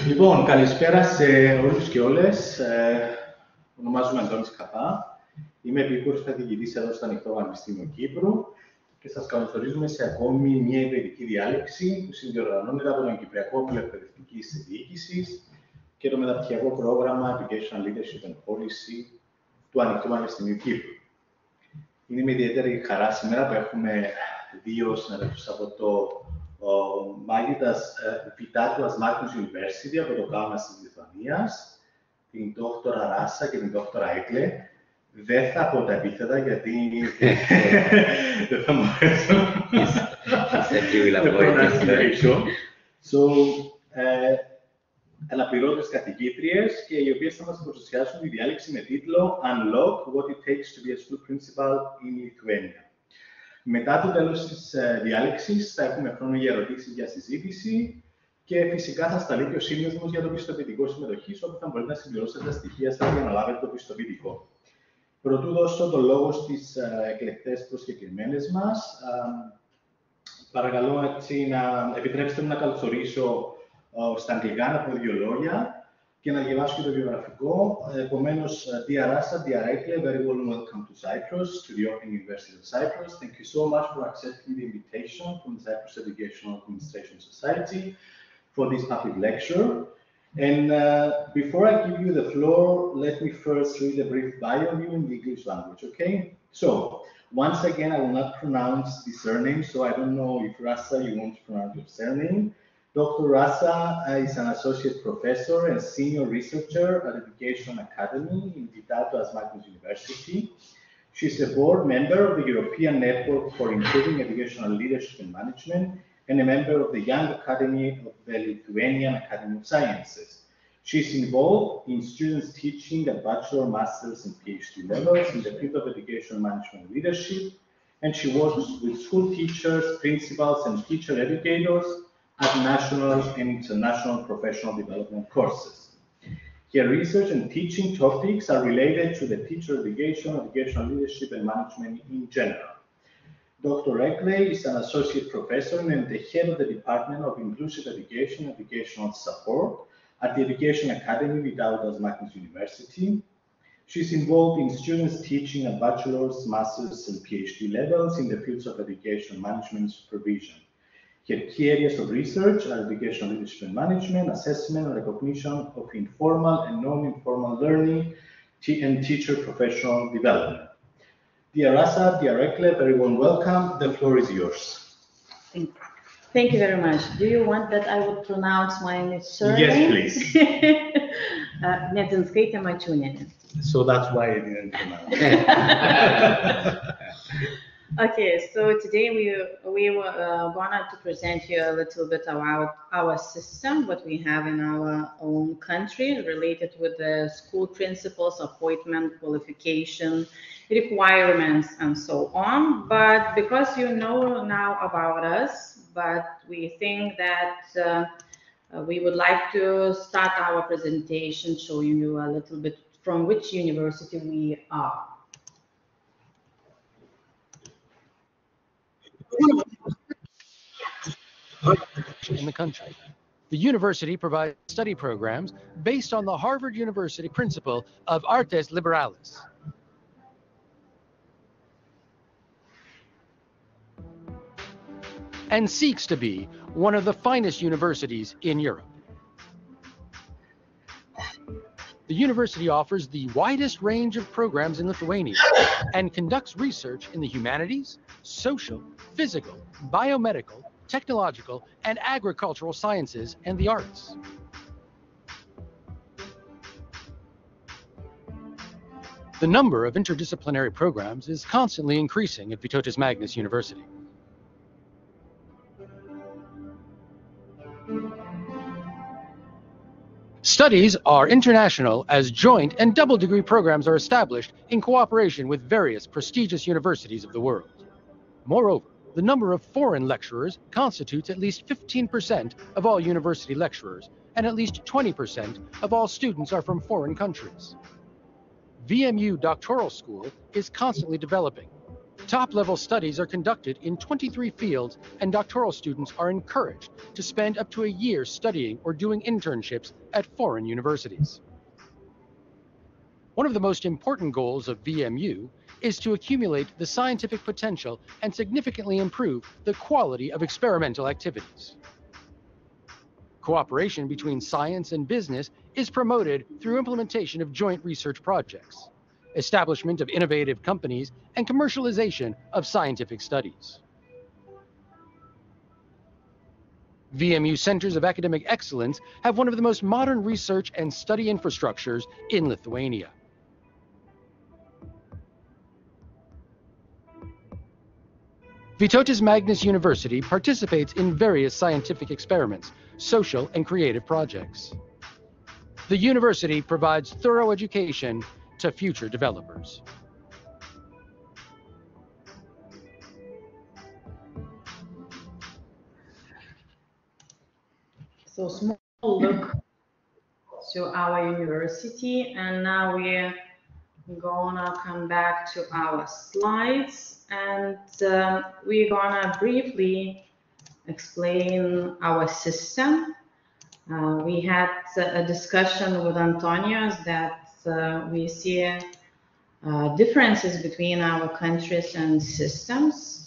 Λοιπόν, καλησπέρα σε όλους και όλες. Ονομάζομαι Αντώνης Καπά. Είμαι επίκουρος καθηγητής εδώ στο Ανοικτού Πανεπιστημίου Κύπρου και σας καλωσορίζουμε σε ακόμη μια υβριδική διάλεξη που συνδιοργανώνεται από τον Κυπριακό Όμιλο Εκπαιδευτικής Διοίκησης και το Μεταπτυχιακό Πρόγραμμα Educational Leadership and Policy του Ανοικτού Πανεπιστημίου Κύπρου. Είναι με ιδιαίτερη χαρά σήμερα που έχουμε δύο συναδέλφους από το Vytautas Magnus University, από το Πρόγραμμα της Λιθουανίας, την Δρ Rasa και την Δρ Eglė. Δεν θα πω τα επίθετα γιατί δεν θα μου αρέσουν. Αναπληρώτριες Καθηγήτριες και οι οποίες θα μας παρουσιάσουν τη διάλεξη με τίτλο Unlock what it takes to be a school principal in Lithuania. Μετά το τέλος της διάλεξης θα έχουμε χρόνο για ερωτήσεις για συζήτηση και φυσικά θα σταλεί και ο σύνδεσμος για το πιστοποιητικό συμμετοχής, όπου θα μπορείτε να συμπληρώσετε τα στοιχεία σας για να λάβετε το πιστοποιητικό. Πρωτού δώσω το λόγο στις εκλεκτές προσκεκλημένες μας, παρακαλώ να επιτρέψτε μου να καλωσορίσω στα αγγλικά, να πω δύο λόγια και να διαβάσω και το βιογραφικό. Επομένως, Dr Rasa, Dr Eglė, very warm welcome to Cyprus, to the Open University of Cyprus. Thank you so much for accepting the invitation from the Cyprus Educational Administration Society for this public lecture. And before I give you the floor, let me first read a brief bio of you in the English language, okay? So, once again, I will not pronounce the surname, so I don't know if Rasa, you want to pronounce your surname. Dr. Rasa is an associate professor and senior researcher at Education Academy in Vytautas Magnus University. She's a board member of the European Network for Improving Educational Leadership and Management and a member of the Young Academy of the Lithuanian Academy of Sciences. She's involved in students teaching at bachelor, master's, and PhD levels in the field of education management and leadership, and she works with school teachers, principals, and teacher educators at national and international professional development courses. Her research and teaching topics are related to the teacher education, educational leadership, and management in general. Dr. Eglė is an associate professor and the head of the Department of Inclusive Education and Educational Support at the Education Academy Vytautas Magnus University. She's involved in students teaching at bachelor's, master's, and PhD levels in the fields of education management and supervision. Her key areas of research are educational leadership and management, assessment and recognition of informal and non-informal learning, and teacher professional development. Dr. Rasa, Dr. Eglė, very warm welcome. The floor is yours. Thank you very much. Do you want that I would pronounce my surname? Yes, please. Nedzinskaitė-Mačiūnienė. So that's why I didn't pronounce it. Okay, so today we wanted to present you a little bit about our system, what we have in our own country related with the school principals, appointment, qualification, requirements, and so on. But because you know now about us, but we think that we would like to start our presentation showing you a little bit from which university we are. In the country. The university provides study programs based on the Harvard University principle of artes liberales. And seeks to be one of the finest universities in Europe. The university offers the widest range of programs in Lithuania and conducts research in the humanities, social, physical, biomedical, technological, and agricultural sciences and the arts. The number of interdisciplinary programs is constantly increasing at Vytautas Magnus University. Studies are international as joint and double degree programs are established in cooperation with various prestigious universities of the world. Moreover, the number of foreign lecturers constitutes at least 15% of all university lecturers, and at least 20% of all students are from foreign countries. VMU Doctoral School is constantly developing. Top-level studies are conducted in 23 fields, and doctoral students are encouraged to spend up to a year studying or doing internships at foreign universities. One of the most important goals of VMU is to accumulate the scientific potential and significantly improve the quality of experimental activities. Cooperation between science and business is promoted through implementation of joint research projects, establishment of innovative companies, and commercialization of scientific studies. VMU Centers of Academic Excellence have one of the most modern research and study infrastructures in Lithuania. Vytautas Magnus University participates in various scientific experiments, social and creative projects. The university provides thorough education to future developers. So small look to our university, and now we're gonna come back to our slides, and we're gonna briefly explain our system. We had a discussion with Antonio that we see differences between our countries and systems,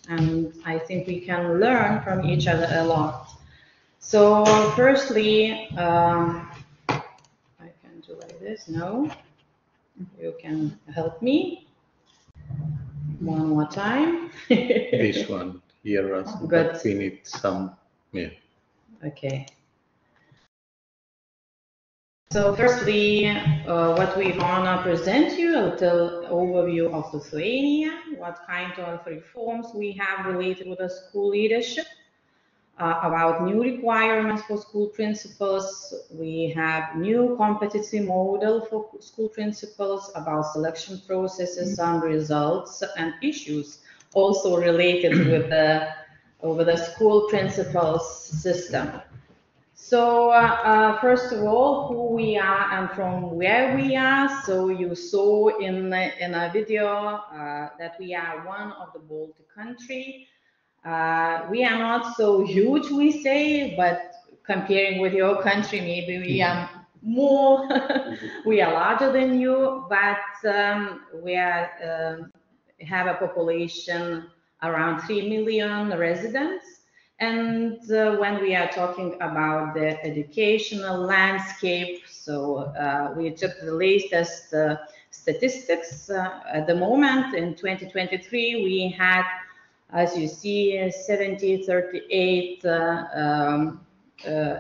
and I think we can learn from each other a lot. So firstly, I can do like this. No, you can help me one more time. This one here, but we need some, yeah. Okay. So firstly, what we wanna present you, a little overview of Lithuania, what kind of reforms we have related with the school leadership, about new requirements for school principals. We have new competency model for school principals, about selection processes and results and issues also related with the school principals system. So first of all, who we are and from where we are. So you saw in a video that we are one of the Baltic countries. We are not so huge, we say, but comparing with your country, maybe we are more, we are larger than you, but we have a population around 3 million residents. And when we are talking about the educational landscape, so we took the latest statistics. At the moment, in 2023, we had, as you see, 38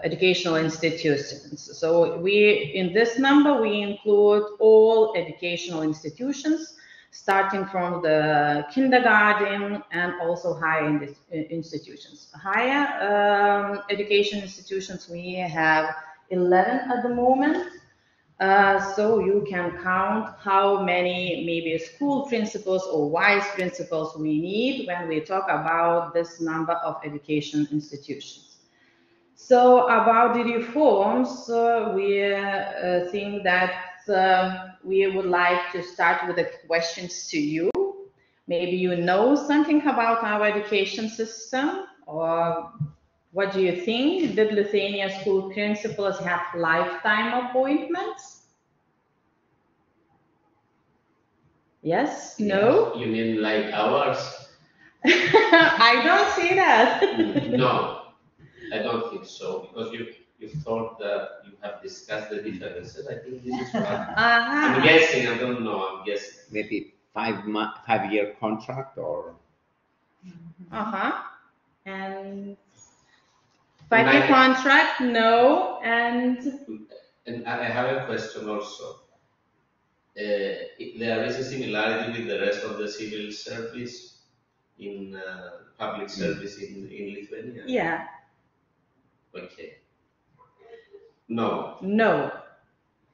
educational institutions. So in this number, we include all educational institutions, starting from the kindergarten and also higher institutions. Higher education institutions, we have 11 at the moment. So you can count how many maybe school principals or vice principals we need when we talk about this number of education institutions. So about the reforms, we think that we would like to start with the questions to you. Maybe you know something about our education system, or what do you think? Did Lithuania school principals have lifetime appointments? Yes? No? You mean like ours? I don't see that. No, I don't think so, because you thought that you have discussed the differences. I think this is right. I'm guessing, I don't know, I'm guessing. Maybe 5-year contract or? And 5-year contract, no, and I have a question also. There is a similarity with the rest of the civil service in public service in Lithuania? Yeah. Okay. No. No.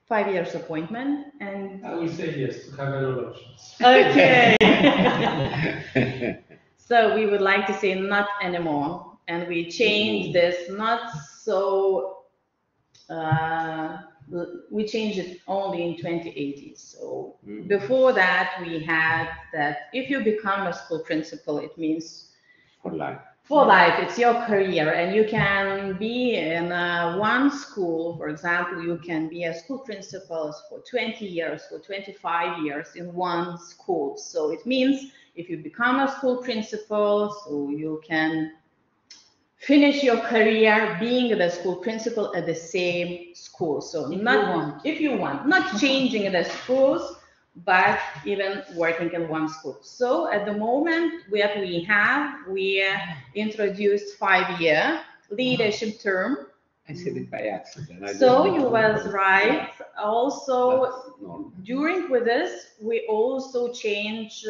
5 years appointment, and I will say yes to have another options. Okay. So we would like to say not anymore, and we change this not so we changed it only in 2018. So before that, we had that if you become a school principal, it means for life. For life, it's your career, and you can be in one school. For example, you can be a school principal for 20 years, for 25 years in one school. So it means if you become a school principal, so you can finish your career being the school principal at the same school. So if you want, not changing the schools, but even working in one school. So at the moment, we introduced 5-year leadership term. I said it by accident. So you was right. Also, during with this, we also changed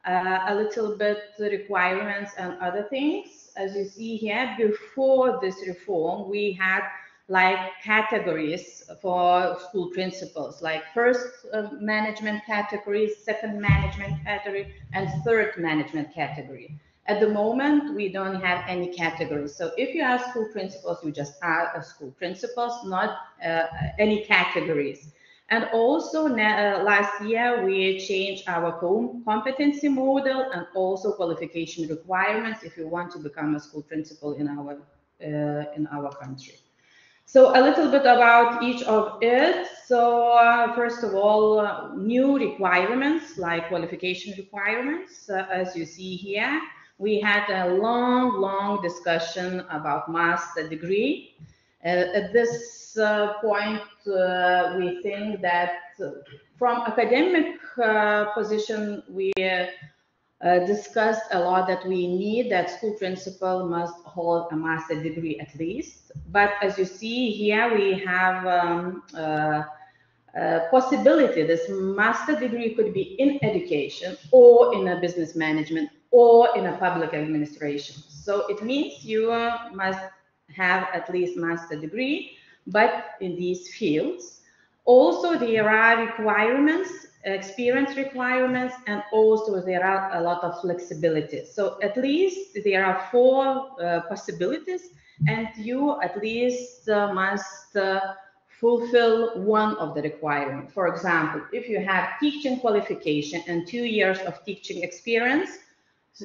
a little bit the requirements and other things. As you see here, before this reform, we had like categories for school principals, like first management category, second management category, and third management category. At the moment, we don't have any categories. So if you are school principals, you just are school principals, not any categories. And also last year, we changed our competency model and also qualification requirements if you want to become a school principal in our country. So a little bit about each of it. So first of all, new requirements like qualification requirements. As you see here, we had a long discussion about master degree. At this point, we think that from academic position, we discussed a lot that we need that school principal must hold a master degree at least. But as you see here, we have possibility. This master degree could be in education or in a business management or in a public administration. So it means you must have at least master degree, but in these fields. Also, there are requirements, experience requirements, and also there are a lot of flexibility. So at least there are 4 possibilities, and you at least must fulfill one of the requirements. For example, if you have teaching qualification and 2 years of teaching experience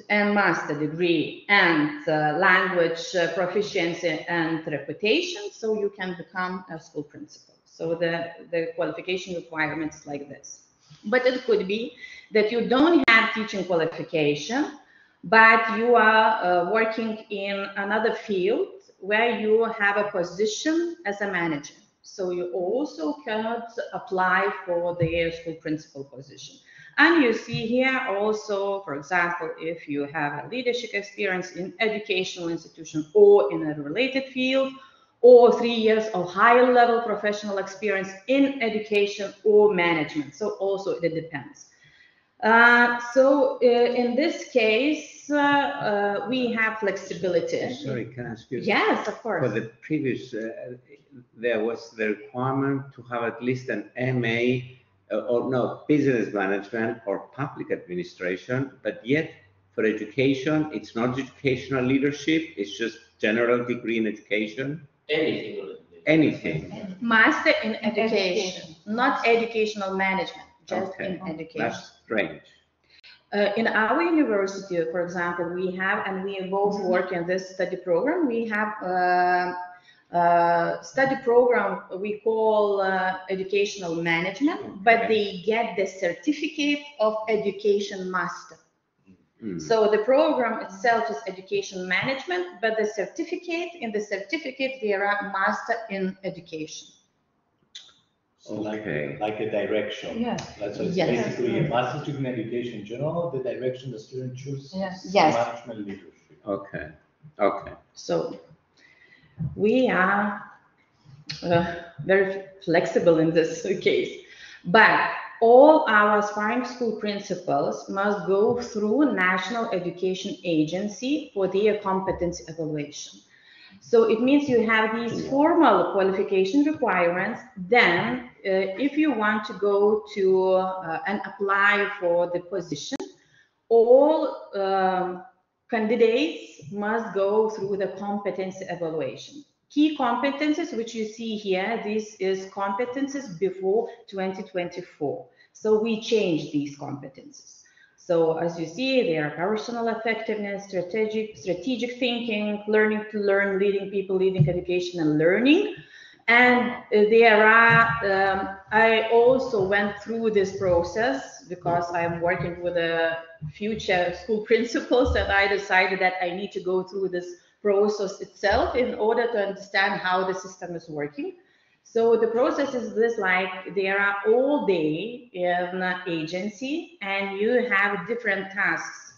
and master degree and language proficiency and reputation, so you can become a school principal. So the qualification requirements like this. But it could be that you don't have teaching qualification, but you are working in another field where you have a position as a manager. So you also cannot apply for the school principal position. And you see here also, for example, if you have a leadership experience in educational institution or in a related field, or 3 years of higher level professional experience in education or management. So also it depends. So in this case, we have flexibility. Sorry, can I ask you? Yes, of course. For the previous, there was the requirement to have at least an MA business management or public administration, but yet for education, it's not educational leadership, it's just general degree in education. Anything. Master in education, not educational management, just in education. That's strange. In our university, for example, we have, and we both work in this study program, we have study program we call educational management, but they get the certificate of education master. So the program itself is education management, but the certificate, in the certificate, there are master in education. So like a direction. Yeah. So it's basically a master's degree in education in general, the direction the student chooses. Management leadership. Okay. So we are very flexible in this case, but all our aspiring school principals must go through National Education Agency for their competency evaluation. So it means you have these formal qualification requirements. Then if you want to go to and apply for the position, all candidates must go through the competency evaluation key competences, which you see here, this is competences before 2024. So we changed these competences. So as you see, they are personal effectiveness, strategic thinking, learning to learn, leading people, leading education and learning. And there are, I also went through this process because I'm working with a future school principals, and I decided that I need to go through this process itself in order to understand how the system is working. So the process is this, like there are all day in an agency and you have different tasks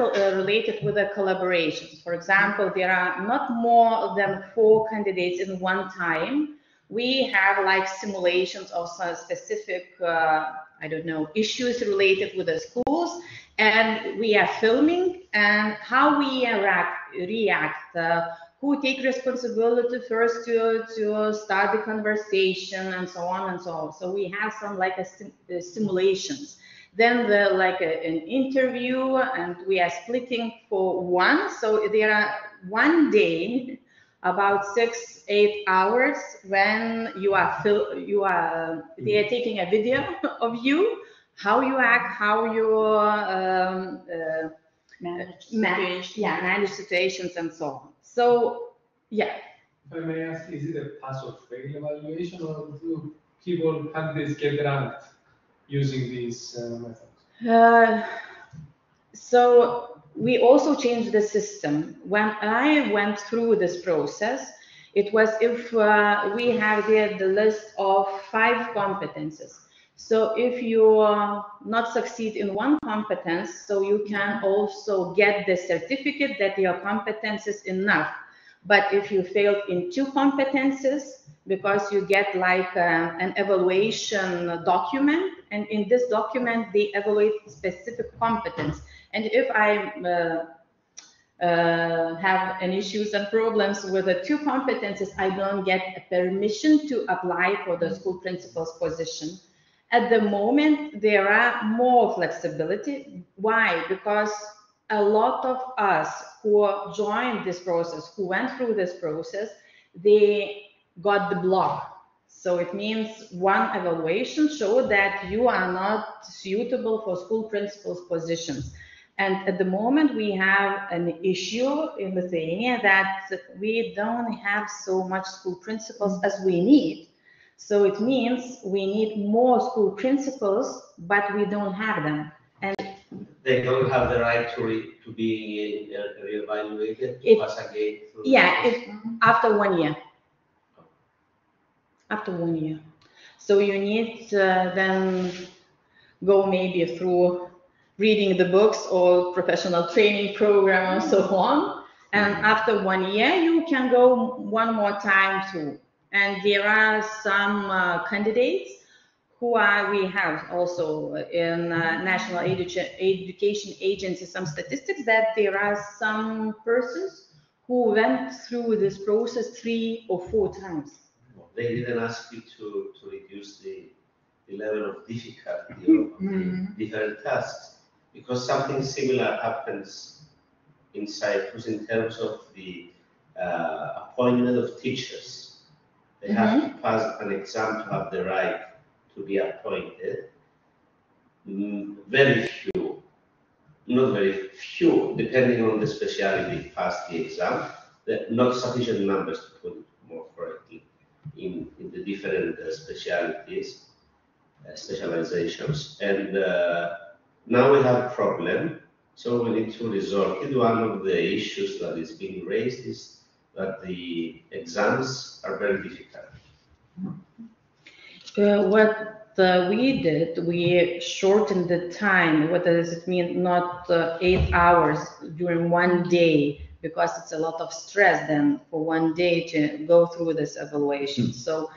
related with the collaborations. For example, there are not more than 4 candidates in one time. We have like simulations of some specific, I don't know, issues related with the schools, and we are filming and how we react, who take responsibility first to start the conversation and so on and so on. So we have some like simulations. Then like an interview, and we are splitting for one. So there are one day, about 6-8 hours when you are they are taking a video of you, how you act, how you manage situations and so on. So yeah. If I may ask, is it a pass or fail evaluation, or do people candidates get ranked using these methods? So we also changed the system. When I went through this process, it was if we have there the list of 5 competences. So if you not succeed in one competence, so you can also get the certificate that your competence is enough. But if you failed in 2 competences, because you get like an evaluation document, and in this document they evaluate specific competence. And if I have any issues and problems with the 2 competences, I don't get permission to apply for the school principal's position. At the moment, there are more flexibility. Why? Because a lot of us who joined this process, who went through this process, they got the block. So it means one evaluation showed that you are not suitable for school principal's positions. And at the moment, we have an issue in Lithuania that we don't have so much school principals as we need. So it means we need more school principals, but we don't have them. And they don't have the right to be reevaluated, to pass again? Yeah, after 1 year. After 1 year. So you need to then go maybe through reading the books or professional training program and so on. And after 1 year, you can go one more time through. And there are some candidates who we have also in National Education Agency some statistics that there are some persons who went through this process 3 or 4 times. They didn't ask you to reduce the level of difficulty of the different tasks, because something similar happens in Cyprus in terms of the appointment of teachers. They have to pass an exam to have the right to be appointed. Very few, not very few, depending on the specialty, pass the exam. Not sufficient numbers, to put it more correctly, in the different specialties, specializations. And now we have a problem, so we need to resort to one of the issues that is being raised is that the exams are very difficult. What we did, we shortened the time. What does it mean? Not 8 hours during one day, because it's a lot of stress then for one day to go through this evaluation. So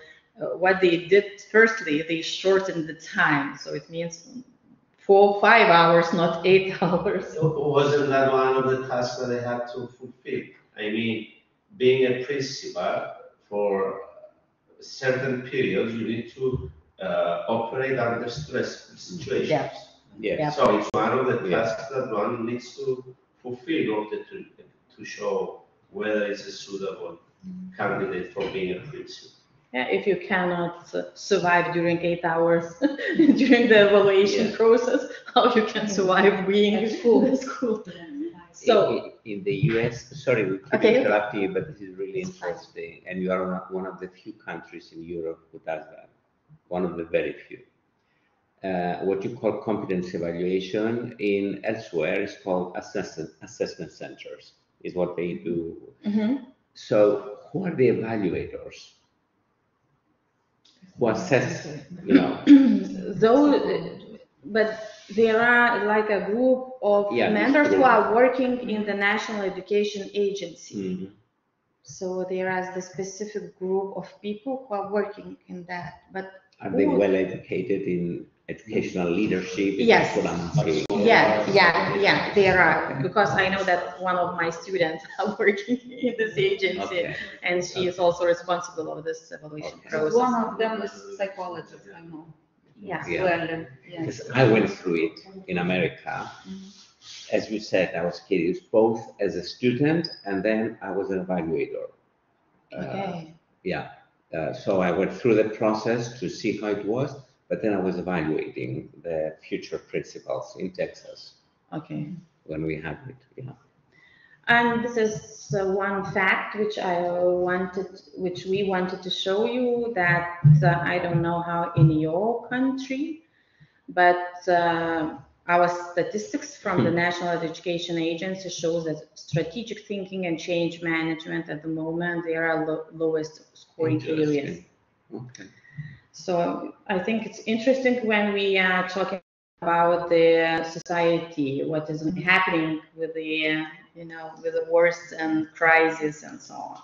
what they did, firstly, they shortened the time. So it means 4 or 5 hours, not 8 hours. So wasn't that one of the tasks that they had to fulfill? I mean, being a principal for certain periods, you need to operate under stressful situations. Yeah. Yeah. So it's one of the tasks that one needs to fulfill in order to show whether it's a suitable candidate for being a principal. Yeah, if you cannot survive during 8 hours during the evaluation process, how you can survive being at school. So in the US, sorry, we keep interrupting you, but this is really interesting, and you are one of the few countries in Europe who does that. One of the very few. What you call competence evaluation in elsewhere is called assessment centers, is what they do. So who are the evaluators? Who assess, you know? But there are like a group of mentors who are working in the National Education Agency. So there is the specific group of people who are working in that. But are they well educated in educational leadership? Yes. Yeah, there are. Because I know that one of my students are working in this agency, and she is also responsible of this evaluation process. One of them is psychologist, I know. Well, because I went through it in America. As you said, I was curious both as a student and then I was an evaluator. So I went through the process to see how it was, but then I was evaluating the future principals in Texas. When we had it. And this is one fact which we wanted to show you, that I don't know how in your country, but our statistics from the National Education Agency shows that strategic thinking and change management at the moment, they are lowest scoring areas. So I think it's interesting when we are talking about the society, what is happening with the with the wars and crisis and so on.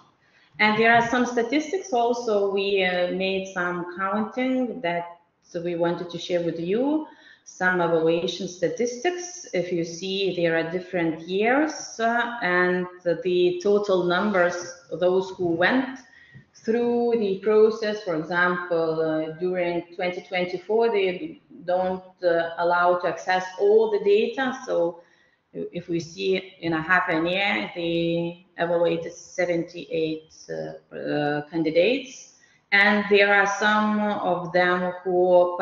And there are some statistics also. We made some counting that we wanted to share with you, some evaluation statistics. If you see, there are different years and the total numbers, those who went through the process. For example, during 2024, they don't allow to access all the data. So if we see in a half a year, they evaluated 78 candidates, and there are some of them who,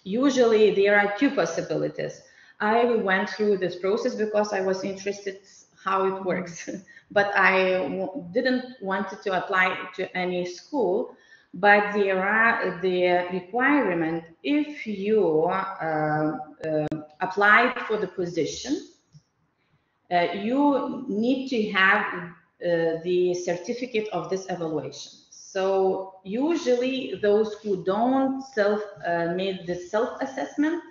usually there are two possibilities. I went through this process because I was interested how it works, but I didn't want to apply to any school. But there are the requirement, if you applied for the position, you need to have the certificate of this evaluation. So usually those who don't made the self-assessment,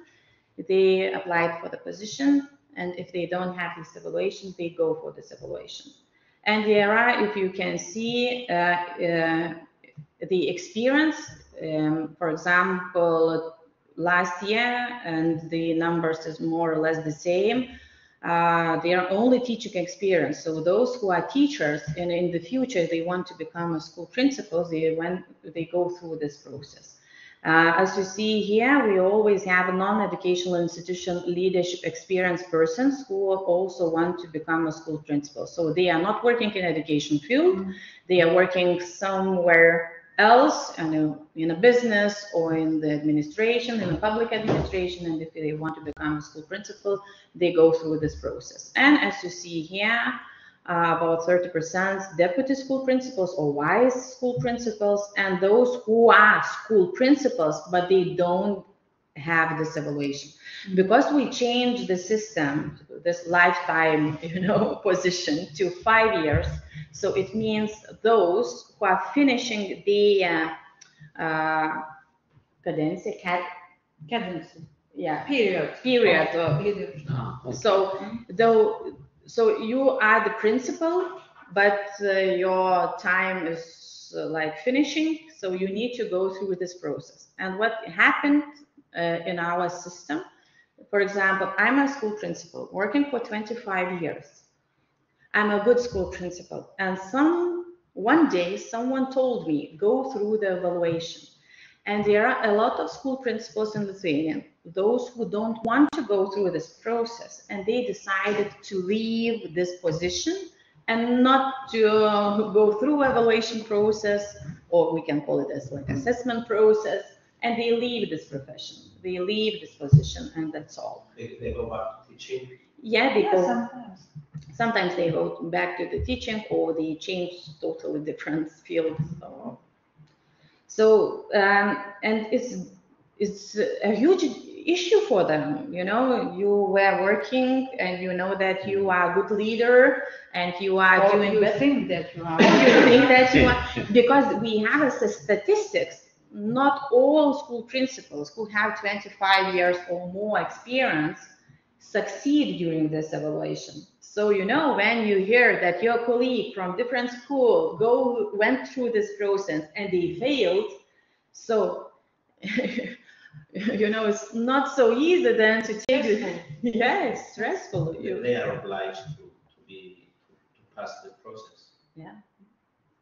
they applied for the position, and if they don't have this evaluation, they go for this evaluation. And there are, if you can see, the experience, for example, last year, and the numbers is more or less the same. They are only teaching experience. So those who are teachers and in the future they want to become a school principals, they go through this process. As you see here, we always have non-educational institution leadership experienced persons who also want to become a school principal. So they are not working in education field, they are working somewhere else, in a business or in the administration, in the public administration, and if they want to become a school principal, they go through this process. And as you see here, about 30% deputy school principals or vice school principals, and those who are school principals, but they don't have this evaluation. Because we changed the system, this lifetime, position to 5 years, so it means those who are finishing the period. So you are the principal, but your time is like finishing, so you need to go through this process. And what happened in our system, for example, I'm a school principal working for 25 years. I'm a good school principal, and one day someone told me, go through the evaluation. And there are a lot of school principals in Lithuania, those who don't want to go through this process, and they decided to leave this position and not to go through evaluation process, or we can call it as like assessment process, and they leave this profession, they leave this position, and that's all. They go back to teaching? Yeah, they go. Sometimes. Sometimes they go back to the teaching, or they change totally different fields. So and it's a huge issue for them. You know, you were working, and you know that you are a good leader, and you are Or doing. you think that you are. You think that you are, because we have a statistics. Not all school principals who have 25 years or more experience succeed during this evaluation. So, you know, when you hear that your colleague from different school went through this process and they failed, so, you know, it's not so easy then to take it. Yeah, it's stressful. They are obliged to pass the process. Yeah.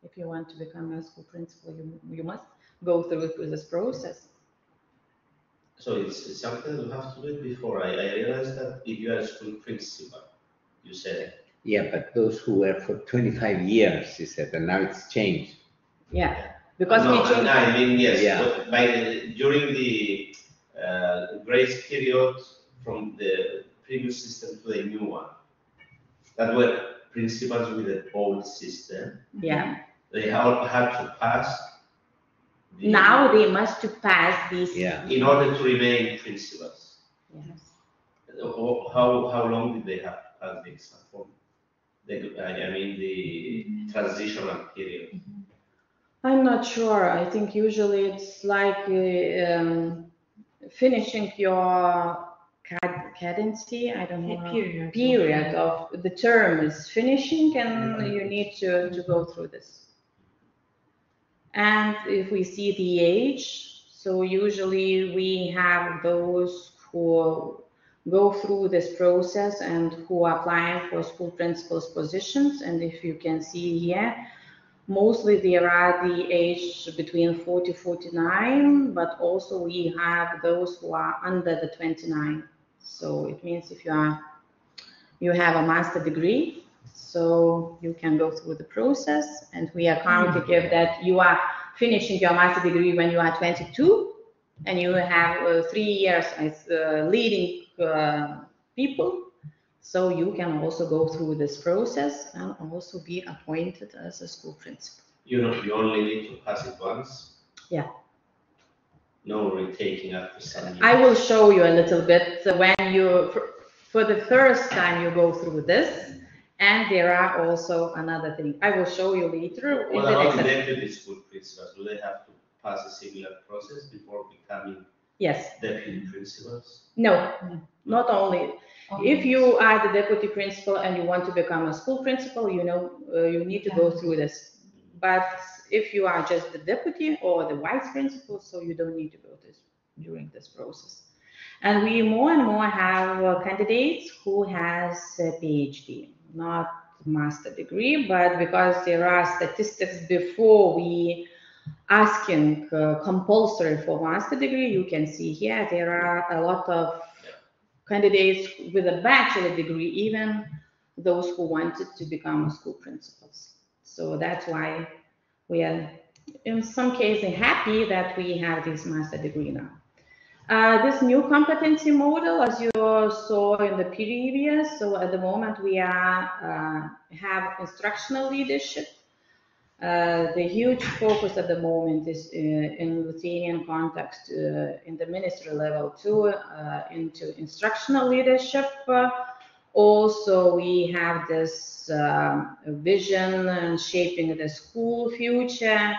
If you want to become a school principal, you must go through this process. So it's something you have to do before. I realized that if you are a school principal, you said it. Yeah, but those who were for 25 years, he said, and now it's changed. Yeah, because no, we changed. I mean, yes, Yeah. during the grace period from the previous system to the new one, that were principals with the old system. Yeah. They had to pass. Now they must to pass this. Yeah. In order to remain principals. Yes. How long did they have to pass the exam for? I mean the transitional period. I'm not sure. I think usually it's like finishing your cadency. I don't know. Period of the term is finishing, and you need to go through this. And if we see the age, so usually we have those who go through this process and who are applying for school principals positions. And if you can see here, mostly there are the age between 40, 49, but also we have those who are under the 29. So it means if you have a master degree, so you can go through the process, and we are counting if that you are finishing your master degree when you are 22, and you have 3 years as leading people, so you can also go through this process and also be appointed as a school principal. You only need to pass it once? Yeah. No retaking after some years? I will show you a little bit when you, for the first time you go through this, and there are also another thing. I will show you later. What about the deputy school principals? Do they have to pass a similar process before becoming deputy principals? No, not only. If you are the deputy principal and you want to become a school principal, you know, you need to go through this. But if you are just the deputy or the vice principal, so you don't need to go during this process. And we more and more have candidates who has a PhD, not master degree, but because there are statistics before we asking compulsory for master degree, you can see here there are a lot of candidates with a bachelor degree, even those who wanted to become school principals. So that's why we are in some cases happy that we have this master degree now. This new competency model, as you saw in the previous, so at the moment we are have instructional leadership. The huge focus at the moment is in Lithuanian context, in the ministry level too, into instructional leadership. Also, we have this vision and shaping the school future.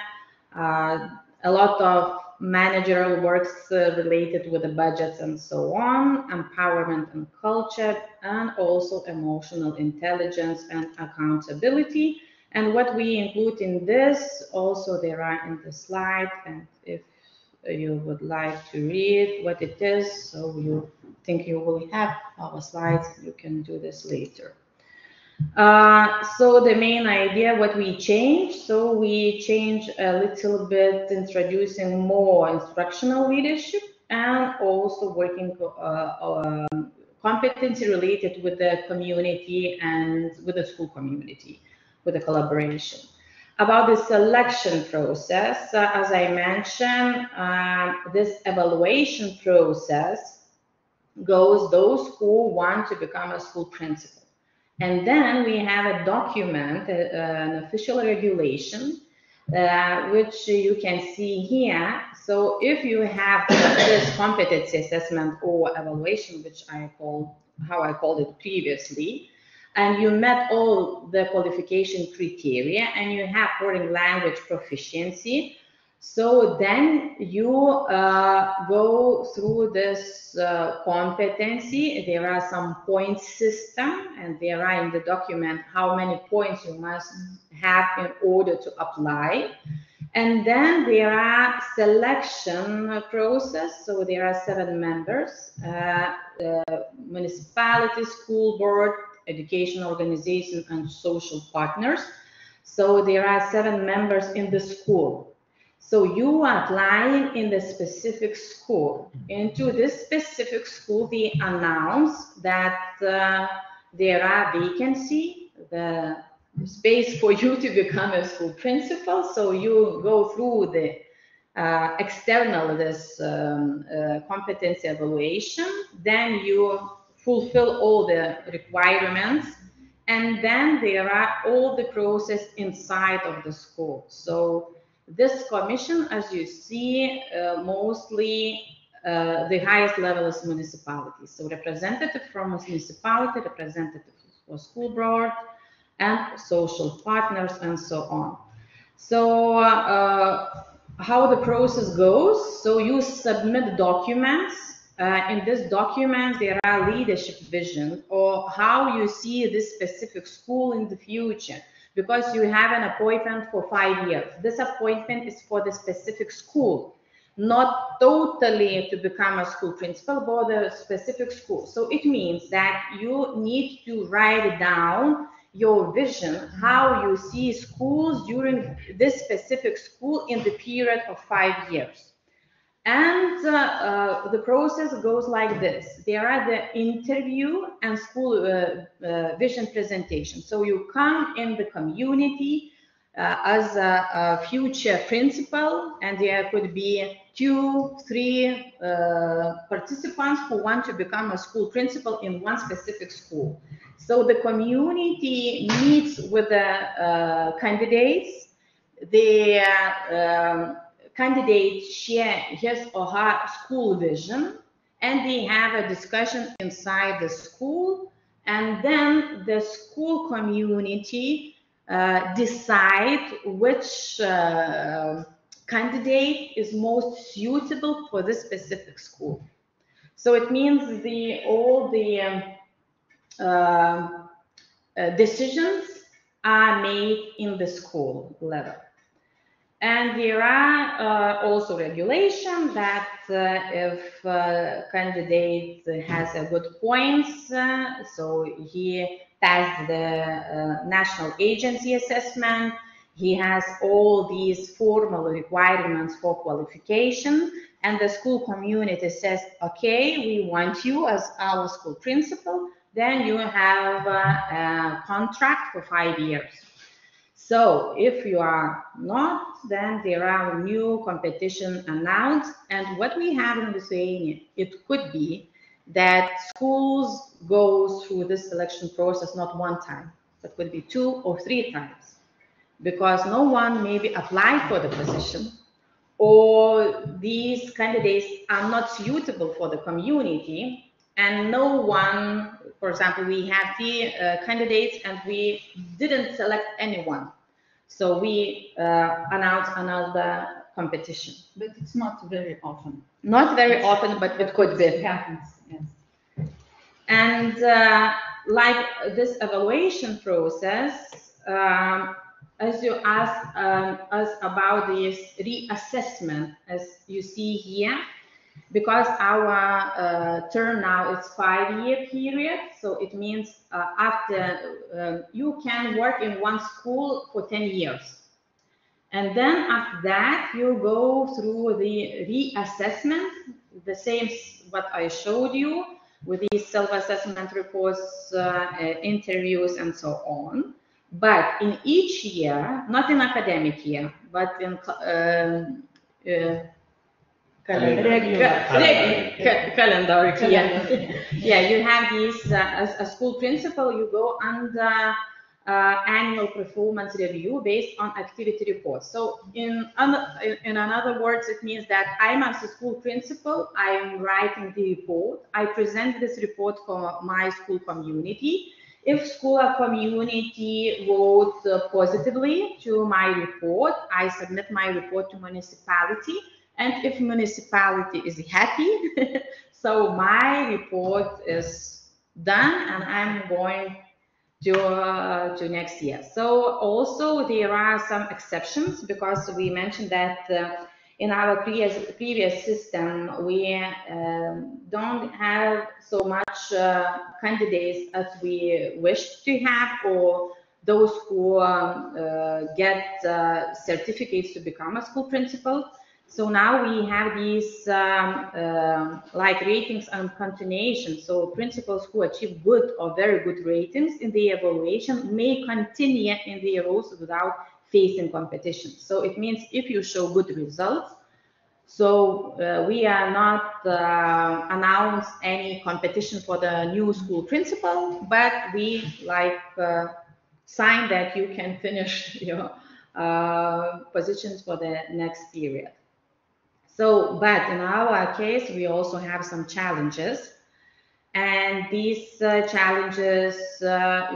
A lot of managerial works related with the budgets and so on, empowerment and culture, and also emotional intelligence and accountability. And what we include in this, also there are in the slide, and if you would like to read what it is, so you think you will have our slides, you can do this later. So the main idea, what we changed, so we changed a little bit, introducing more instructional leadership and also working competency related with the community and with the school community. with a collaboration. About the selection process, as I mentioned, this evaluation process goes those who want to become a school principal. And then we have a document, an official regulation, which you can see here. So if you have this competency assessment or evaluation, which I called it previously, and you met all the qualification criteria and you have foreign language proficiency, so then you go through this competency. There are some point system, and there are in the document how many points you must have in order to apply. And then there are selection process. So there are 7 members, municipality, school board, education organization, and social partners. So there are 7 members in the school. So you are applying in the specific school. Into this specific school, they announce that there are vacancy, the space for you to become a school principal. So you go through the external competency evaluation, then you fulfill all the requirements, and then there are all the process inside of the school. So this commission, as you see, mostly the highest level is municipality. So representative from a municipality, representative for school board, and social partners, and so on. So how the process goes, so you submit documents. In this document, there are leadership vision, or how you see this specific school in the future, because you have an appointment for 5 years. This appointment is for the specific school, not totally to become a school principal, but the specific school. So it means that you need to write down your vision, how you see schools during this specific school in the period of 5 years. And the process goes like this. There are the interview and school vision presentation. So you come in the community as a future principal, and there could be 2, 3 participants who want to become a school principal in one specific school. So the community meets with the candidates. The candidate share his or her school vision, and they have a discussion inside the school, and then the school community decide which candidate is most suitable for this specific school. So it means all the decisions are made in the school level. And there are also regulations that if candidate has a good points, so he passed the national agency assessment, he has all these formal requirements for qualification, and the school community says, okay, we want you as our school principal, then you have a contract for 5 years. So if you are not, then there are new competition announced. And what we have in Lithuania, it could be that schools go through this selection process not 1 time, but could be 2 or 3 times, because no one maybe applied for the position, or these candidates are not suitable for the community, and no one, for example, we have the candidates and we didn't select anyone. So we announce another competition. But it's not very often. Not very often, but it could be. It happens, yes. And like this evaluation process, as you asked us about this reassessment, as you see here, because our term now is 5-year period, so it means after you can work in one school for 10 years. And then after that, you go through the reassessment, the same what I showed you, with these self-assessment reports, interviews, and so on. But in each year, not in academic year, but in calendar year. Yeah, you have these, as a school principal, you go under annual performance review based on activity reports. So in other words, it means that I'm as a school principal, I am writing the report. I present this report for my school community. If school or community vote positively to my report, I submit my report to municipality. And if municipality is happy, so my report is done and I'm going to next year. So also there are some exceptions, because we mentioned that in our previous system we don't have so much candidates as we wish to have, or those who get certificates to become a school principal. So now we have these like ratings and continuation. So principals who achieve good or very good ratings in the evaluation may continue in their roles without facing competition. So it means if you show good results, so we are not announce any competition for the new school principal, but we like sign that you can finish your positions for the next period. So, but in our case, we also have some challenges, and these challenges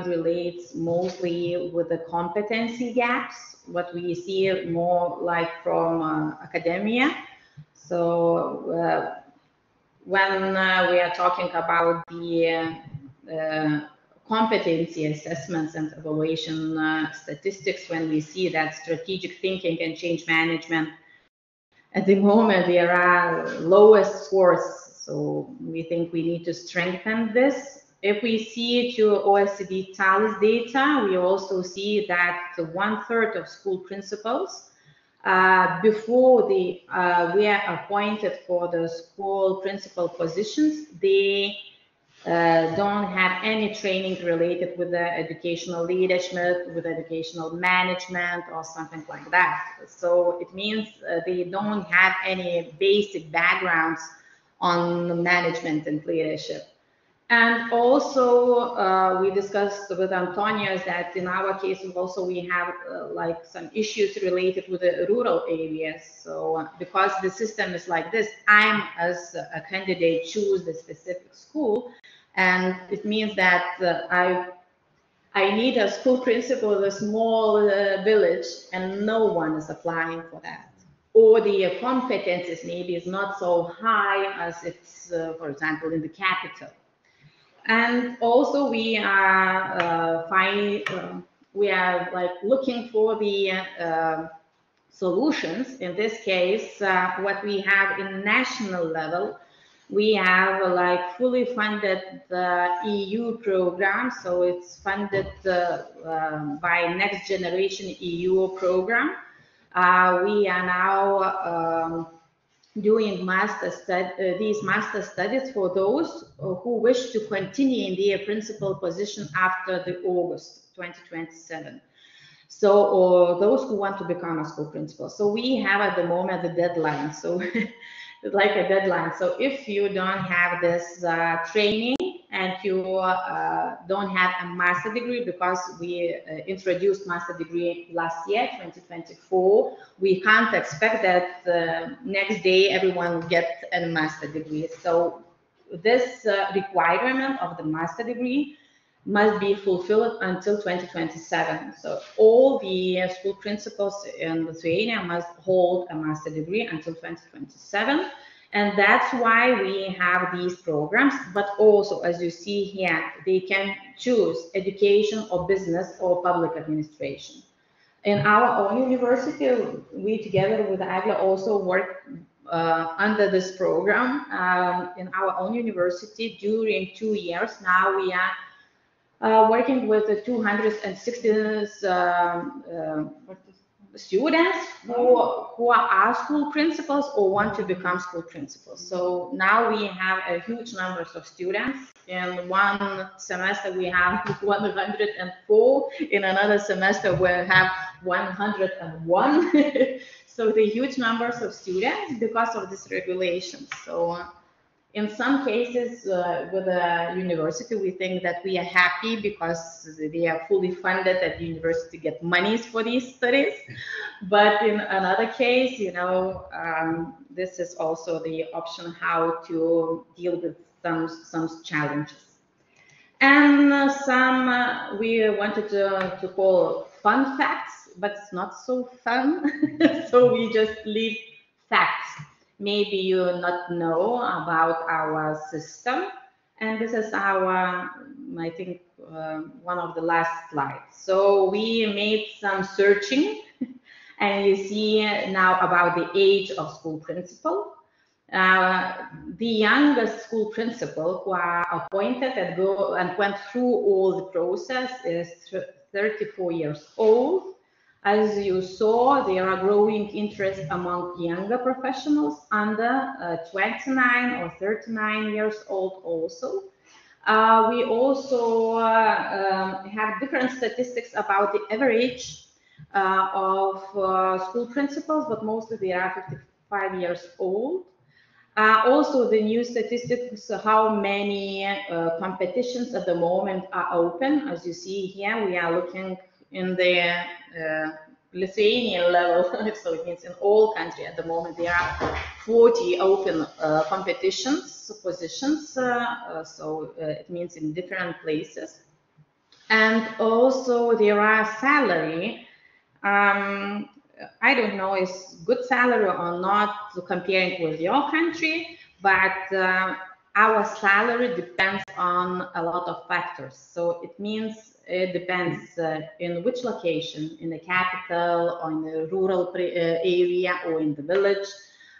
relates mostly with the competency gaps, what we see more like from academia. So when we are talking about the competency assessments and evaluation statistics, when we see that strategic thinking and change management, at the moment there are lowest scores, so we think we need to strengthen this. If we see to OECD TALIS data, we also see that 1/3 of school principals, before they were appointed for the school principal positions, they don't have any training related with the educational leadership, with educational management, or something like that. So it means they don't have any basic backgrounds on management and leadership. And also we discussed with Antonio that in our case also we have like some issues related with the rural areas. So because the system is like this, I'm as a candidate choose the specific school, and it means that I need a school principal in a small village, and no one is applying for that. Or the competences maybe is not so high as it's, for example, in the capital. And also we are like looking for the solutions. In this case, what we have in national level, we have like fully funded EU program. So it's funded by Next Generation EU program. We are now doing these master studies for those who wish to continue in their principal position after the August 2027. So, or those who want to become a school principal. So we have at the moment the deadline. So it's like a deadline. So if you don't have this training and you don't have a master degree, because we introduced master degree last year, 2024, we can't expect that next day everyone will get a master degree. So this requirement of the master degree must be fulfilled until 2027. So all the school principals in Lithuania must hold a master degree until 2027. And that's why we have these programs. But also, as you see here, they can choose education or business or public administration. In our own university, we together with Eglė also work under this program. In our own university, during 2 years, now we are working with the 260 students who are school principals or want to become school principals. So now we have a huge number of students. In one semester we have 104. In another semester we have 101. So the huge numbers of students because of this regulation. So in some cases with the university, we think that we are happy because they are fully funded and the university get monies for these studies. But in another case, you know, this is also the option how to deal with some challenges. And some we wanted to call fun facts, but it's not so fun. So we just leave facts. Maybe you not know about our system, and this is our, I think, one of the last slides. So we made some searching, and you see now about the age of school principal. The youngest school principal who are appointed and went through all the process is 34 years old. As you saw, there are growing interest among younger professionals under 29 or 39 years old also. We also have different statistics about the average of school principals, but mostly they are 55 years old. Also, the new statistics, how many competitions at the moment are open. As you see here, we are looking in the Lithuanian level, so it means in all countries at the moment there are 40 open competitions, positions, so it means in different places. And also there are salary, I don't know if good salary or not comparing with your country, but our salary depends on a lot of factors. So it means it depends in which location, in the capital or in the rural area or in the village.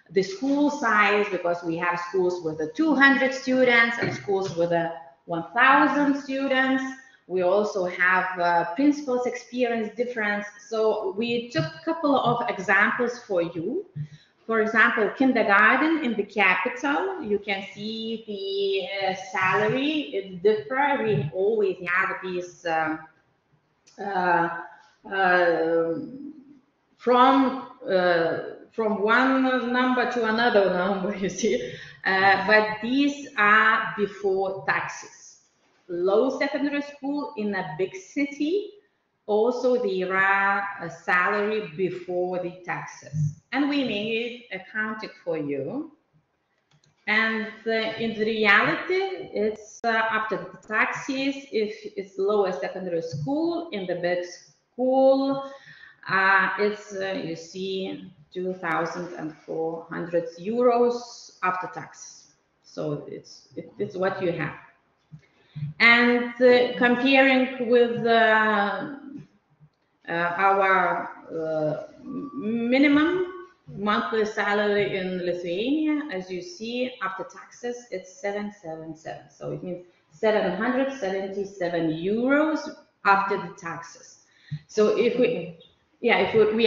The school size, because we have schools with 200 students and schools with 1,000 students. We also have principals experience difference. So we took a couple of examples for you. For example, kindergarten in the capital, you can see the salary, it differs. We always have these from one number to another number, you see. But these are before taxes. Low secondary school in a big city, also there are a salary before the taxes. And we made accounting for you. And in the reality, it's after the taxes, if it's lower secondary school, in the big school, it's, you see, 2,400 euros after taxes. So it's what you have. And comparing with our minimum monthly salary in Lithuania, as you see, after taxes, it's 777. So it means 777 euros after the taxes. So if we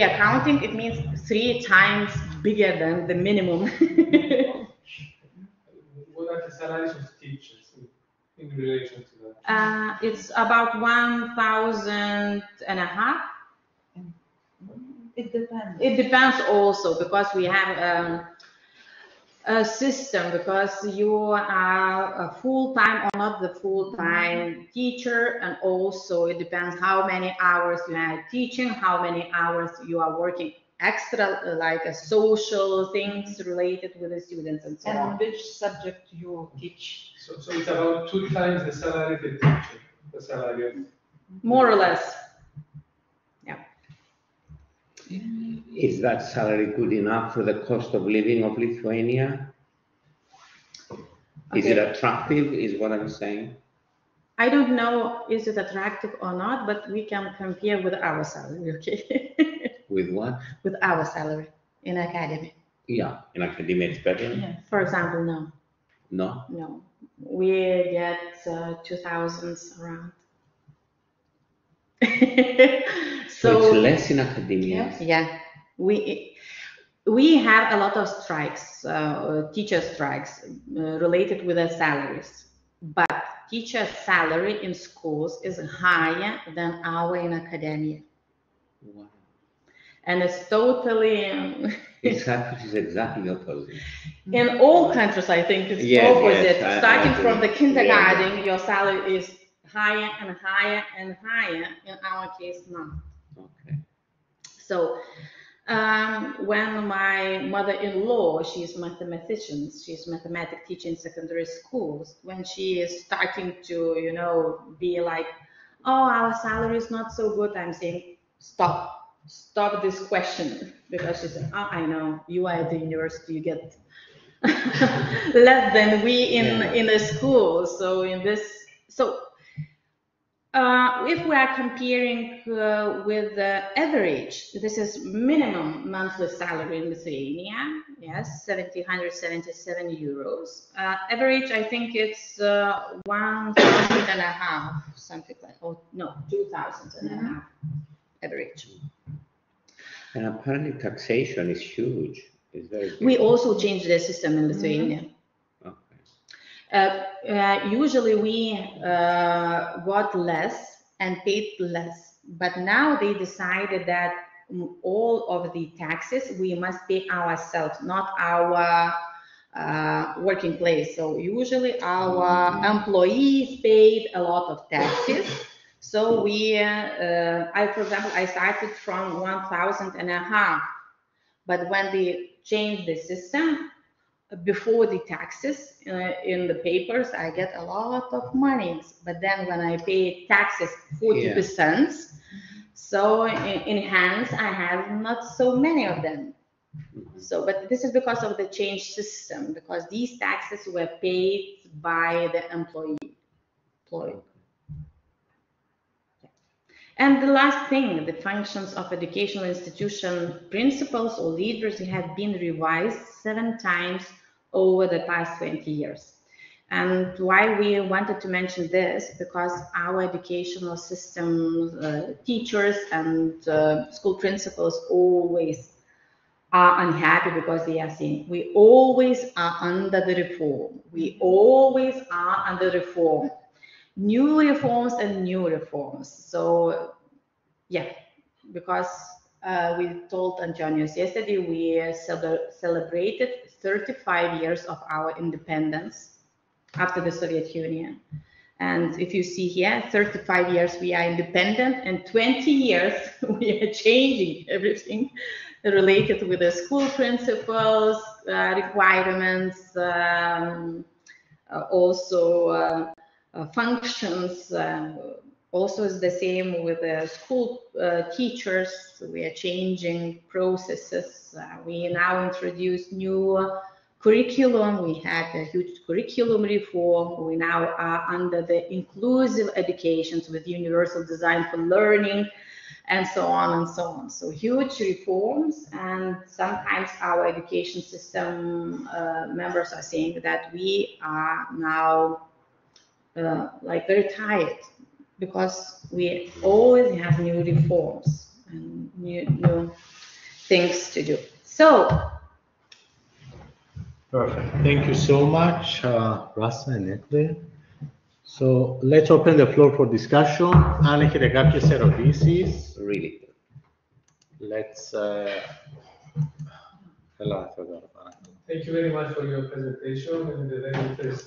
are counting, it means 3 times bigger than the minimum. What are the salaries of teachers in relation to that? It's about 1,500. It depends. It depends also because we have a system, because you are a full-time or not the full-time teacher, and also it depends how many hours you are teaching, how many hours you are working extra, like social things related with the students and so on. And which subject you teach? So it's about 2 times the salary of the teacher, the salary of... More or less. Is that salary good enough for the cost of living of Lithuania? Is it attractive, is what I'm saying? I don't know is it attractive or not, but we can compare with our salary, okay? With what? With our salary in academy. Yeah, in academia it's better. Yeah. For example, no. No? No. We get 2,000 around. So it's less in academia. Yeah, we have a lot of strikes, teacher strikes related with their salaries, but teacher salary in schools is higher than our in academia. Wow. And it's totally It's exactly opposite. in all countries. I think it's opposite. Yes, starting from the kindergarten, Yeah. your salary is higher and higher and higher. In our case, not. Okay. So when my mother-in-law, she's mathematician, she's mathematics teacher in secondary schools, when she is starting to, be like, oh, our salary is not so good, I'm saying, stop this question, because she said, oh, I know, you are at the university, you get less than we in the school. So if we are comparing with the average, this is minimum monthly salary in Lithuania, yes, 1,777 euros. Average, I think it's 1,500, something like, 2,500 average. And apparently taxation is huge. It's very big. We also changed the system in Lithuania. Usually we got less and paid less, but now they decided that all of the taxes we must pay ourselves, not our working place. So usually our employees paid a lot of taxes. So for example, I started from 1,500, but when they changed the system, before the taxes in the papers, I get a lot of money. But then when I pay taxes 40%, so in hands, I have not so many of them. So, but this is because of the change system, because these taxes were paid by the employee. And the last thing, the functions of educational institution principals or leaders have been revised 7 times over the past 20 years. And why we wanted to mention this, because our educational system, teachers and school principals always are unhappy, because they are saying, we always are under the reform. We always are under reform. New reforms and new reforms. So, yeah, because we told Antonius yesterday, we celebrated 35 years of our independence after the Soviet Union. And if you see here, 35 years we are independent, and 20 years we are changing everything related with the school principles, requirements, also functions. Also is the same with the school teachers. We are changing processes. We now introduce new curriculum. We had a huge curriculum reform. We now are under the inclusive educations with universal design for learning, and so on and so on. So huge reforms, and sometimes our education system members are saying that we are now like very tired, because we always have new reforms and new things to do. So, perfect. Thank you so much, Rasa and Eglė. So let's open the floor for discussion. Αν έχετε κάποιες ερωτήσεις, Really. let's. Thank you very much for your presentation and the very interesting